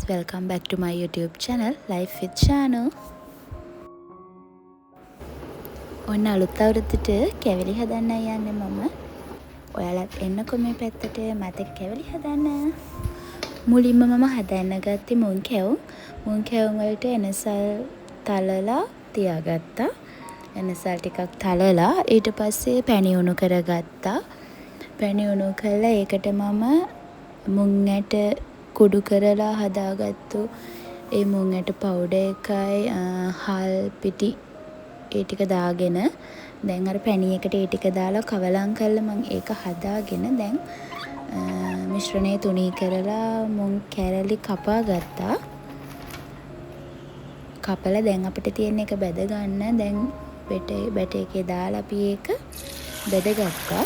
welcome back to my YouTube channel Life with Shanu. ඔන්න අලුත් අවුරුද්දට කැවිලි හදන්න යන්නේ මම. ඔයාලත් එන්නකො මේ පැත්තට මට කැවිලි හදන්න. මුලින්ම මම හදන්න ගත්තේ මුං කැවුම්. මුං කැවුම් වලට එනසල් තලලා තියාගත්තා. එනසල් ටිකක් තලලා ඊට පස්සේ පැණි උණු කරගත්තා. පැණි උණු කරලා ඒකට මම මුං ඇට කුඩු කරලා හදාගත්තු ඒ මුං ඇට පවුඩර් එකයි හාල් පිටි ඒ ටික දාගෙන දැන් අර පැණි එකට ඒ ටික දාලා කවලම් කරලා මම ඒක හදාගෙන දැන් මිශ්‍රණය තුනී කරලා මුං කැරලි කපා ගත්තා. කපලා දැන් අපිට තියෙන එක බෙද ගන්න. දැන් බැට එකේ දාලා අපි ඒක බෙදගත්තා.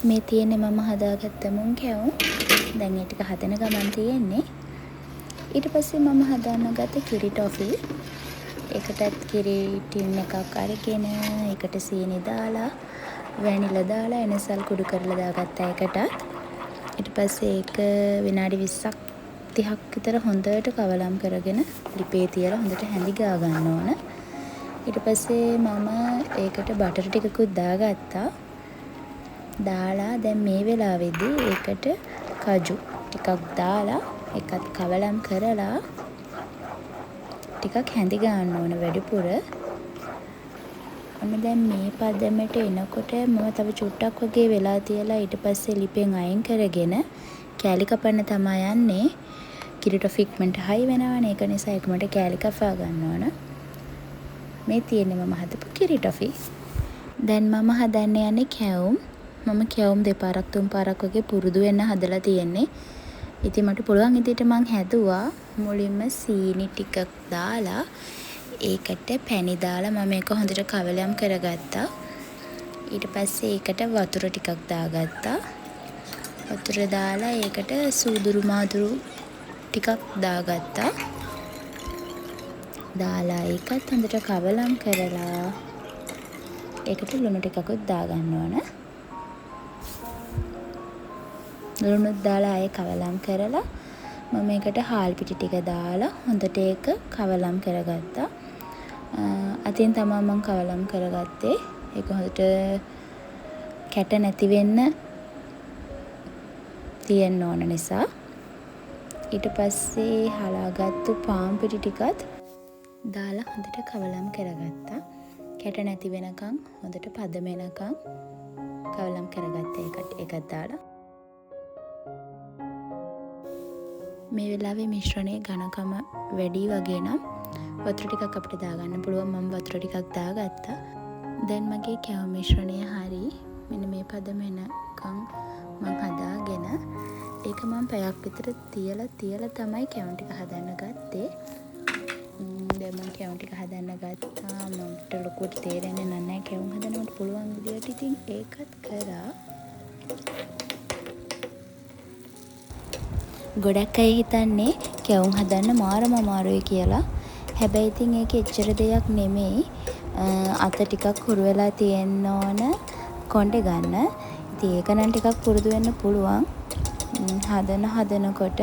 මේ තියෙන්නේ මම හදාගත්ත මුං කැවුම්. දැන් ඒ ටික හදන ගමන් තියෙන්නේ. ඊට පස්සේ මම හදන්න ගත්ත කිරි ටොෆි. ඒකටත් කිරි ටින් එකක් අරගෙන ඒකට සීනි දාලා වැනිලා දාලා එනසල් කුඩු කරලා දාගත්තා ඒකටත්. ඊට පස්සේ ඒක විනාඩි 20ක් 30ක් විතර හොඳට කවලම් කරගෙන ලිපේ තියලා හොඳට හැඳි ගා ගන්න ඕන. ඊට පස්සේ මම ඒකට බටර් ටිකකුත් දාගත්තා. දාලා දැන් මේ වෙලාවේදී ඒකට කජු ටිකක් දාලා ඒකත් කවලම් කරලා ටිකක් හැඳි ගන්න ඕන වැඩිපුර. ඔන්න දැන් මේ පදමට එනකොට මම තව චුට්ටක් වගේ වෙලා තියලා ඊට පස්සේ ලිපෙන් අයින් කරගෙන කෑලි කපන්න තමයි යන්නේ. කිරි ටොෆි ඉක්මනට හයි වෙනවනේ. ඒක නිසා එකමට කෑලි කපා ගන්න ඕන. මේ තියෙන්නේ මම හදපු කිරි ටොෆි. දැන් මම හදන්න යන්නේ කැවුම්. මම කැවුම් දෙපාරක් තුන් පාරක් වගේ පුරුදු වෙන්න හදලා තියෙන්නේ. ඉතින් මට පුළුවන් විදිහට මං හැදුවා. මුලින්ම සීනි ටිකක් දාලා ඒකට පැණි දාලා මම ඒක හොඳට කවලම් කරගත්තා. ඊට පස්සේ ඒකට වතුර ටිකක් දාගත්තා. වතුර දාලා ඒකට සූදුරු මාදුරු ටිකක් දාගත්තා. දාලා ඒකත් හොඳට කවලම් කරලා ඒකට ලුණු ටිකකුත් දාගන්න ඕන. ලුණුත් දාලා ආයේ කවලම් කරලා මම මේකට හාල් පිටි ටික දාලා හොඳට ඒක කවලම් කරගත්තා. අතින් තමයි මම කවලම් කරගත්තේ. ඒක හොඳට කැට නැති වෙන්න තියෙන්න ඕන නිසා. ඊට පස්සේ හලාගත්තු පාන් පිටි ටිකත් දාලා හොඳට කවලම් කරගත්තා. කැට නැති වෙනකන් හොඳට පදම වෙනකන් කවලම් කරගත්තා ඒකත් දාලා. මේ වෙලාවේ මිශ්‍රණයේ ඝනකම වැඩි වගේ නම් වතුර ටිකක් අපිට දාගන්න පුළුවන්. මම වතුර ටිකක් දාගත්තා. දැන් මගේ කැවුම් මිශ්‍රණය හරි. මෙන්න මේ පදම එනකන් මම හදාගෙන ඒක මම පැයක් විතර තියලා තමයි කැවුම් ටික හදන්න ගත්තේ. දැන් මම කැවුම් ටික හදන්න ගත්තා. මට ලොකුවට තේරෙන්නේ නැහැ කැවුම් හදනකොට පුළුවන් විදියට. ඉතින් ඒකත් කරා. ගොඩක් අය හිතන්නේ කැවුම් හදන්න මාරම අමාරුයි කියලා. හැබැයි ඉතින් ඒක එච්චර දෙයක් නෙමෙයි. අත ටිකක් හුරු වෙලා තියෙන්න ඕන කොණ්ඩේ ගන්න. ඉතින් ඒක නම් ටිකක් පුරුදු වෙන්න පුළුවන්. හදනකොට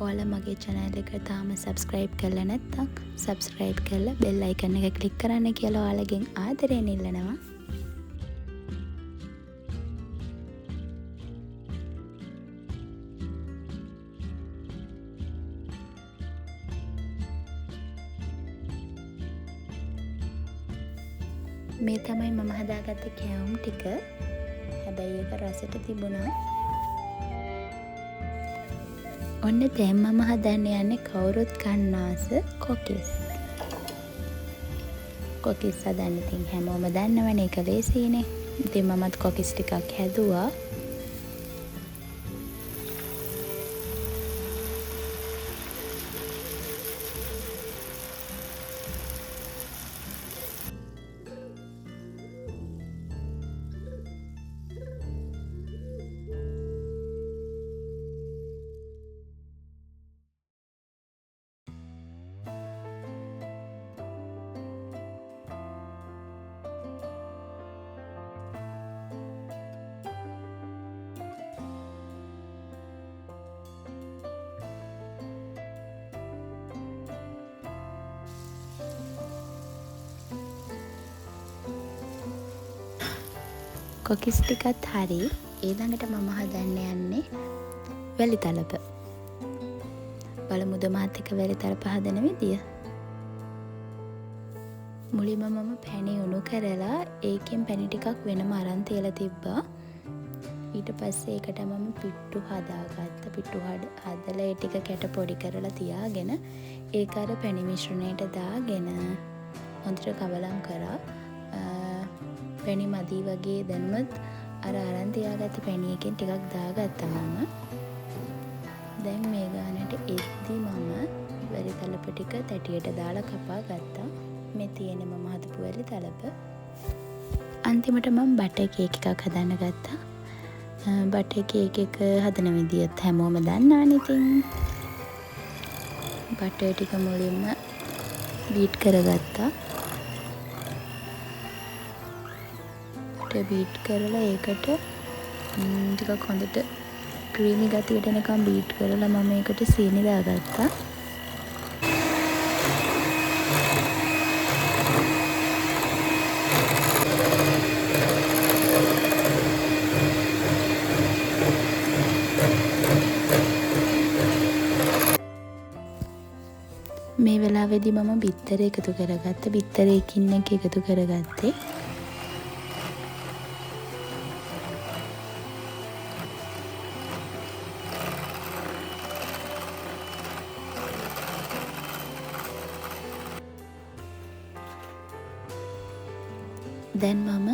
ඔයාලා මගේ channel එක තාම subscribe කරලා නැත්නම් subscribe කරලා bell icon එක click කරන්න කියලා ඔයාලගෙන් ආදරයෙන් ඉල්ලනවා. මේ තමයි මම හදාගත්ත කෑවුම් ටික. හැබැයි ඒක රසට තිබුණා. ඔන්න දැන් මම හදන්න යන්නේ කවුරුත් කන්න ආස කොකිස්. කොකිස් හදන්න ඉතින් හැමෝම දන්නවනේ ඒක ලේසියිනේ. ඉතින් මමත් කොකිස් ටිකක් හැදුවා. කොකිස් ටිකත් හරි. ඊළඟට මම හදන්න යන්නේ වැලි තලප. බලමුද මාත් එක්ක වැලි තලප හදන විදිය. මුලින්ම මම පැණි උණු කරලා ඒකෙන් පැණි ටිකක් වෙනම අරන් තියලා තිබ්බා. ඊට පස්සේ ඒකට මම පිට්ටු හදාගත්තා. පිට්ටු හදලා ඒ ටික කැට පොඩි කරලා තියාගෙන ඒක අර පැණි මිශ්‍රණයට දාගෙන හොඳට කවලම් කරා. පැණි මදි වගේ දැනුමත් අර අරන් තියාගත්ත පැණි එකෙන් ටිකක් දාගත්තා මම. දැන් මේ ගානට එද්දි මම වැලි තලප ටික තැටියට දාලා කපා ගත්තා. මේ තියෙන මම හදපු වැලි තලප. අන්තිමට මම බටර් කේක් එකක් හදන්න ගත්තා. බටර් කේක් එක හදන විදියත් හැමෝම දන්නානේ ඉතින්. බටර් ටික මුලින්ම බීට් කරගත්තා. බීට් කරලා ඒකට ටිකක් හොඳට ක්‍රීමි ගතියට එනකම් බීට් කරලා මම ඒකට සීනි දාගත්තා. මේ වෙලාවේදී මම බිත්තර එකතු කරගත්ත. බිත්තරේ කින්න එක එකතු කරගත්තේ. දැන් මම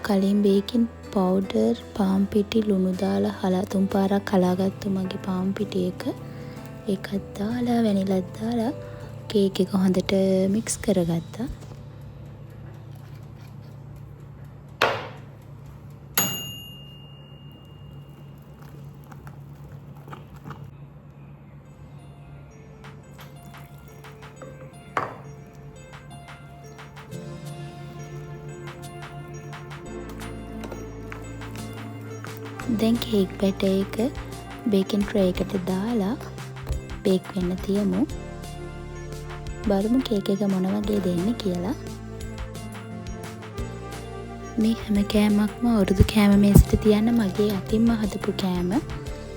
කලින් බේකින් පවුඩර් පාන් පිටි ලුණු දාලා හලා 3 පාරක් හලාගත්තු මගේ පාන් පිටි එක. ඒකත් දාලා වැනිලත් දාලා කේක් එක හොඳට මික්ස් කරගත්තා. දැන් කේක් බැටර් එක බේකින් ට්‍රේ එකට දාලා බේක් වෙන්න තියමු. බලමු කේක් එක මොන වගේ දෙන්නේ කියලා. මේ හැම කෑමක්ම අවුරුදු කෑම මේසෙට තියන්න මගේ අතින්ම හදපු කෑම.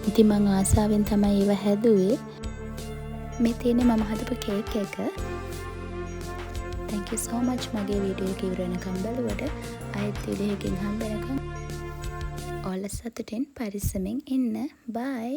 ඉතින් මං ආසාවෙන් තමයි ඒව හැදුවේ. මේ තියෙන්නේ මම හදපු කේක් එක. Thank you so much මගේ වීඩියෝ එක ඉවර වෙනකම් බලුවට. ආයෙත් වීඩියෝ එකකින් හම්බ වෙනකම් ඔයාලා සතුටින් පරිස්සමෙන් ඉන්න. Bye.